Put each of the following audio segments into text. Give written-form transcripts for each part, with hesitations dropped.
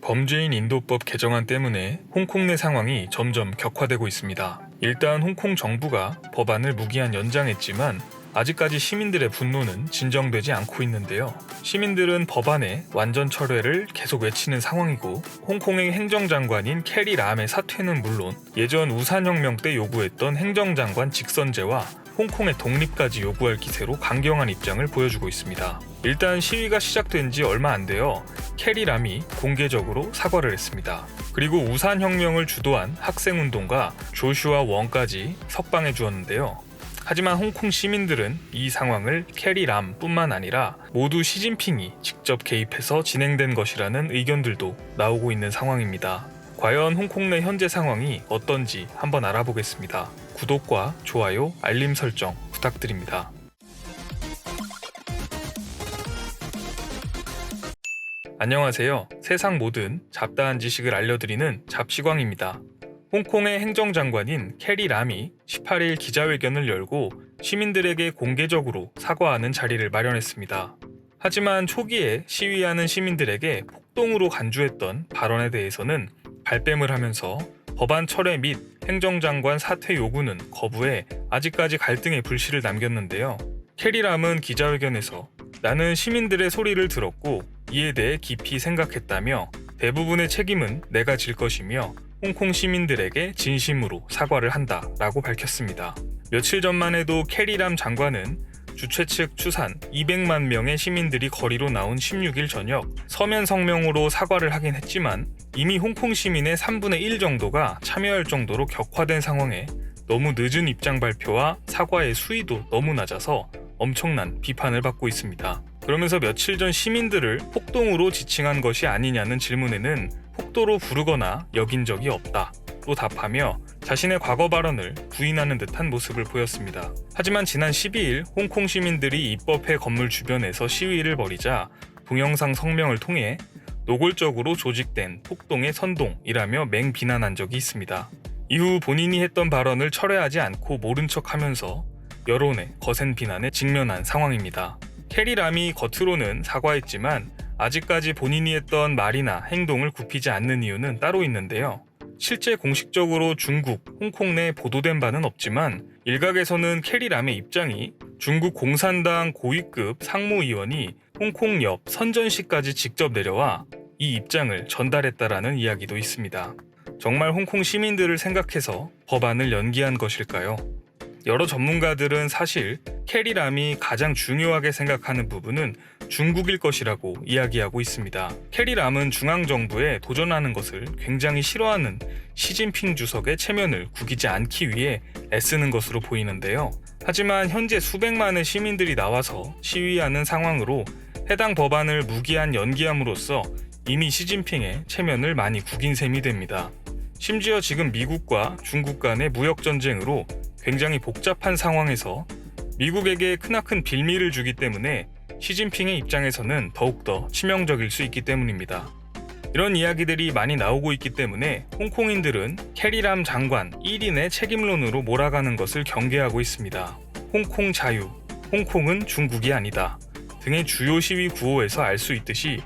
범죄인 인도법 개정안 때문에 홍콩 내 상황이 점점 격화되고 있습니다. 일단 홍콩 정부가 법안을 무기한 연장했지만 아직까지 시민들의 분노는 진정되지 않고 있는데요. 시민들은 법안의 완전 철회를 계속 외치는 상황이고, 홍콩의 행정장관인 캐리 람의 사퇴는 물론 예전 우산혁명 때 요구했던 행정장관 직선제와 홍콩의 독립까지 요구할 기세로 강경한 입장을 보여주고 있습니다. 일단 시위가 시작된 지 얼마 안 되어 캐리 람이 공개적으로 사과를 했습니다. 그리고 우산혁명을 주도한 학생운동가 조슈아 웡까지 석방해 주었는데요. 하지만 홍콩 시민들은 이 상황을 캐리 람뿐만 아니라 모두 시진핑이 직접 개입해서 진행된 것이라는 의견들도 나오고 있는 상황입니다. 과연 홍콩 내 현재 상황이 어떤지 한번 알아보겠습니다. 구독과 좋아요, 알림 설정 부탁드립니다. 안녕하세요. 세상 모든 잡다한 지식을 알려드리는 잡시광입니다. 홍콩의 행정장관인 캐리 람이 18일 기자회견을 열고 시민들에게 공개적으로 사과하는 자리를 마련했습니다. 하지만 초기에 시위하는 시민들에게 폭동으로 간주했던 발언에 대해서는 발뺌을 하면서 법안 철회 및 행정장관 사퇴 요구는 거부해 아직까지 갈등의 불씨를 남겼는데요. 캐리 람은 기자회견에서 나는 시민들의 소리를 들었고 이에 대해 깊이 생각했다며 대부분의 책임은 내가 질 것이며 홍콩 시민들에게 진심으로 사과를 한다라고 밝혔습니다. 며칠 전만 해도 캐리 람 장관은 주최 측 추산 200만 명의 시민들이 거리로 나온 16일 저녁 서면 성명으로 사과를 하긴 했지만 이미 홍콩 시민의 3분의 1 정도가 참여할 정도로 격화된 상황에 너무 늦은 입장 발표와 사과의 수위도 너무 낮아서 엄청난 비판을 받고 있습니다. 그러면서 며칠 전 시민들을 폭동으로 지칭한 것이 아니냐는 질문에는 폭도로 부르거나 여긴 적이 없다 또 답하며 자신의 과거 발언을 부인하는 듯한 모습을 보였습니다. 하지만 지난 12일 홍콩 시민들이 입법회 건물 주변에서 시위를 벌이자 동영상 성명을 통해 노골적으로 조직된 폭동의 선동이라며 맹비난한 적이 있습니다. 이후 본인이 했던 발언을 철회하지 않고 모른 척하면서 여론의 거센 비난에 직면한 상황입니다. 캐리 람이 겉으로는 사과했지만 아직까지 본인이 했던 말이나 행동을 굽히지 않는 이유는 따로 있는데요. 실제 공식적으로 중국, 홍콩 내 보도된 바는 없지만 일각에서는 캐리 람의 입장이 중국 공산당 고위급 상무위원이 홍콩 옆 선전시까지 직접 내려와 이 입장을 전달했다라는 이야기도 있습니다. 정말 홍콩 시민들을 생각해서 법안을 연기한 것일까요? 여러 전문가들은 사실 캐리 람이 가장 중요하게 생각하는 부분은 중국일 것이라고 이야기하고 있습니다. 캐리 람은 중앙정부에 도전하는 것을 굉장히 싫어하는 시진핑 주석의 체면을 구기지 않기 위해 애쓰는 것으로 보이는데요. 하지만 현재 수백만의 시민들이 나와서 시위하는 상황으로 해당 법안을 무기한 연기함으로써 이미 시진핑의 체면을 많이 구긴 셈이 됩니다. 심지어 지금 미국과 중국 간의 무역전쟁으로 굉장히 복잡한 상황에서 미국에게 크나큰 빌미를 주기 때문에 시진핑의 입장에서는 더욱더 치명적일 수 있기 때문입니다. 이런 이야기들이 많이 나오고 있기 때문에 홍콩인들은 캐리 람 장관 1인의 책임론으로 몰아가는 것을 경계하고 있습니다. 홍콩 자유, 홍콩은 중국이 아니다 등의 주요 시위 구호에서 알 수 있듯이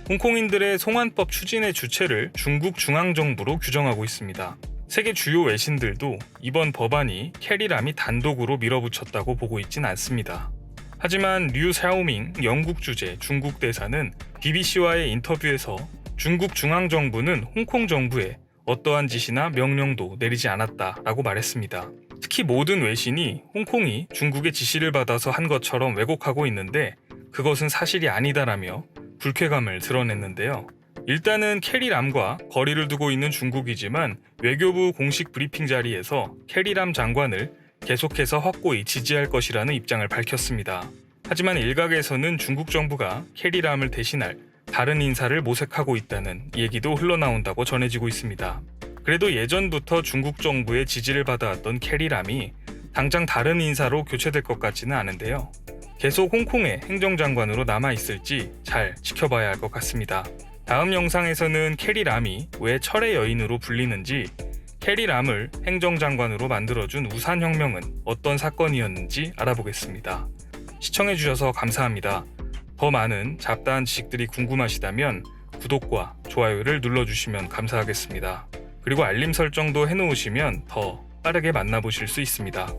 홍콩인들의 송환법 추진의 주체를 중국 중앙정부로 규정하고 있습니다. 세계 주요 외신들도 이번 법안이 캐리 람이 단독으로 밀어붙였다고 보고 있진 않습니다. 하지만 류 샤오밍 영국 주재 중국 대사는 BBC와의 인터뷰에서 중국 중앙정부는 홍콩 정부에 어떠한 지시나 명령도 내리지 않았다라고 말했습니다. 특히 모든 외신이 홍콩이 중국의 지시를 받아서 한 것처럼 왜곡하고 있는데 그것은 사실이 아니다라며 불쾌감을 드러냈는데요. 일단은 캐리 람과 거리를 두고 있는 중국이지만 외교부 공식 브리핑 자리에서 캐리 람 장관을 계속해서 확고히 지지할 것이라는 입장을 밝혔습니다. 하지만 일각에서는 중국 정부가 캐리 람을 대신할 다른 인사를 모색하고 있다는 얘기도 흘러나온다고 전해지고 있습니다. 그래도 예전부터 중국 정부의 지지를 받아왔던 캐리 람이 당장 다른 인사로 교체될 것 같지는 않은데요. 계속 홍콩의 행정장관으로 남아있을지 잘 지켜봐야 할 것 같습니다. 다음 영상에서는 캐리 람이 왜 철의 여인으로 불리는지, 캐리 람을 행정장관으로 만들어준 우산혁명은 어떤 사건이었는지 알아보겠습니다. 시청해주셔서 감사합니다. 더 많은 잡다한 지식들이 궁금하시다면 구독과 좋아요를 눌러주시면 감사하겠습니다. 그리고 알림 설정도 해놓으시면 더 빠르게 만나보실 수 있습니다.